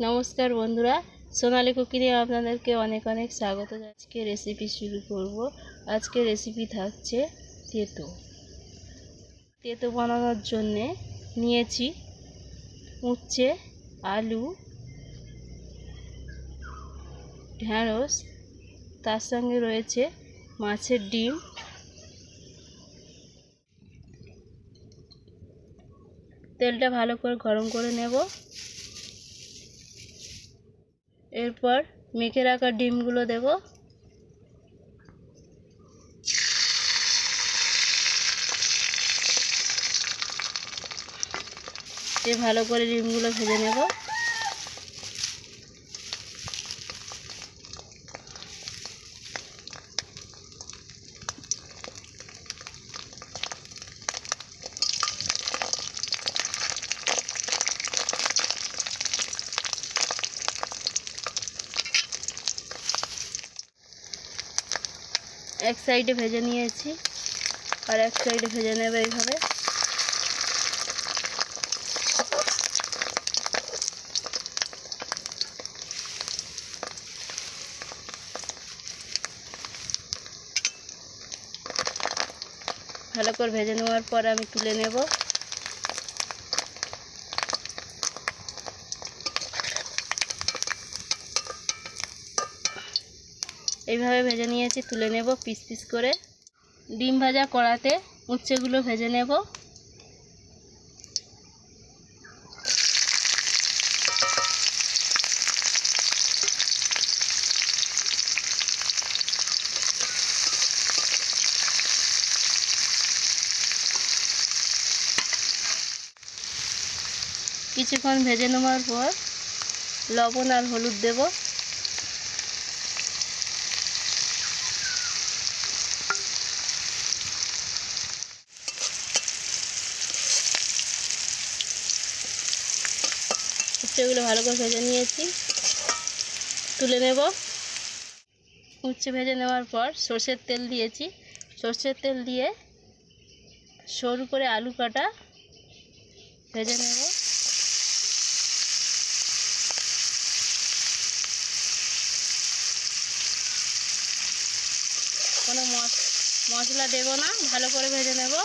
নমস্কার বন্ধুরা, সোনালী কুকিংয়ে আপনাদেরকে অনেক অনেক স্বাগত। আজকে রেসিপি শুরু করব। আজকে রেসিপি থাকছে তেতো। তেতো বানানোর জন্যে নিয়েছি উচ্ছে, আলু, ঢ্যাঁড়স, তার সঙ্গে রয়েছে মাছের ডিম। তেলটা ভালো করে গরম করে নেব। এরপর মেখে রাখা ডিমগুলো দেব। ভালো করে ডিমগুলো ভেজে নেব। এক সাইডে ভেজে নিয়েছি, আর এক সাইডে ভেজে নেবে এইভাবে। ভালো করে ভেজে নেওয়ার পর আমি তুলে নেব। এইভাবে ভেজে নিয়েছি, তুলে নেব পিস পিস করে। ডিম ভাজা কড়াতে উচ্ছেগুলো ভেজে নেব। কিছুক্ষণ ভেজে নেওয়ার পর লবণ আর হলুদ দেব। উচ্ছেগুলো ভালো করে ভেজে নিয়েছি, তুলে নেব। উচ্ছে ভেজে নেওয়ার পর সর্ষের তেল দিয়েছি। সর্ষের তেল দিয়ে সরু করে আলু কাটা ভেজে নেব। কোনো মশলা দেব না, ভালো করে ভেজে নেব।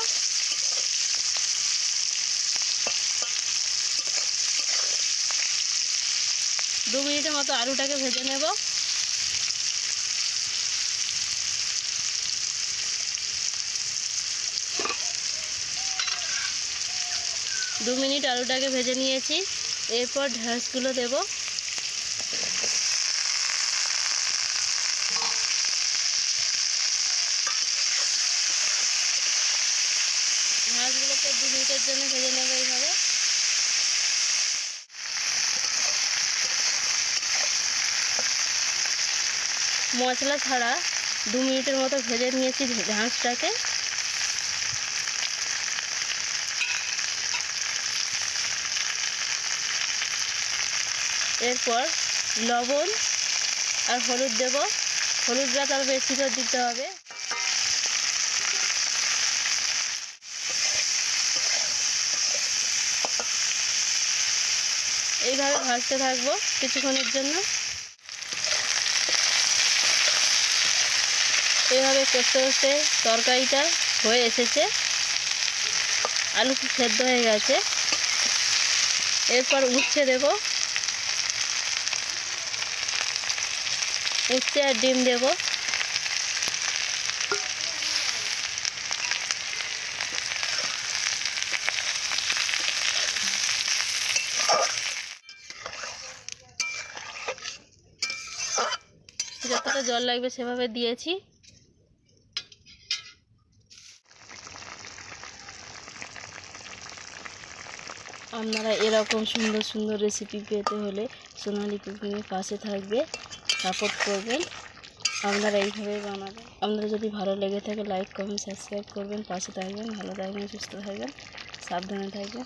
দু মিনিটের মতো আলুটাকে ভেজে নেব। দু মিনিট আলুটাকে ভেজে নিয়েছি। এরপর ঢ্যাঁড়সগুলো দেব। ঢ্যাঁড়সগুলোকে 2 মিনিটের জন্য ভেজে নেব এইভাবে। মশলা ছাড়া 2 মিনিটের মতো ভেজে নিয়েছি ঢ্যাঁড়সটাকে। এরপর লবণ আর হলুদ দেব। হলুদটা তার বেশি করে দিতে হবে। এইভাবে ভাজতে থাকবো কিছুক্ষণের জন্য। এইভাবে কষতে কষতে তরকারিটা হয়ে এসেছে, আলু খুব সেদ্ধ হয়ে গেছে। এরপর উচ্ছে দেব। উচ্ছে আর ডিম দেব। যতটা জল লাগবে সেভাবে দিয়েছি। আপনারা এরকম সুন্দর সুন্দর রেসিপি পেতে হলে সোনালী কুকিংয়ের পাশে থাকবে, সাপোর্ট করবেন। আপনারা এইভাবে বানাবেন। আপনারা যদি ভালো লেগে থাকে লাইক কমেন্ট সাবস্ক্রাইব করবেন, পাশে থাকবেন। ভালো থাকবেন, সুস্থ থাকবেন, সাবধানে থাকবেন।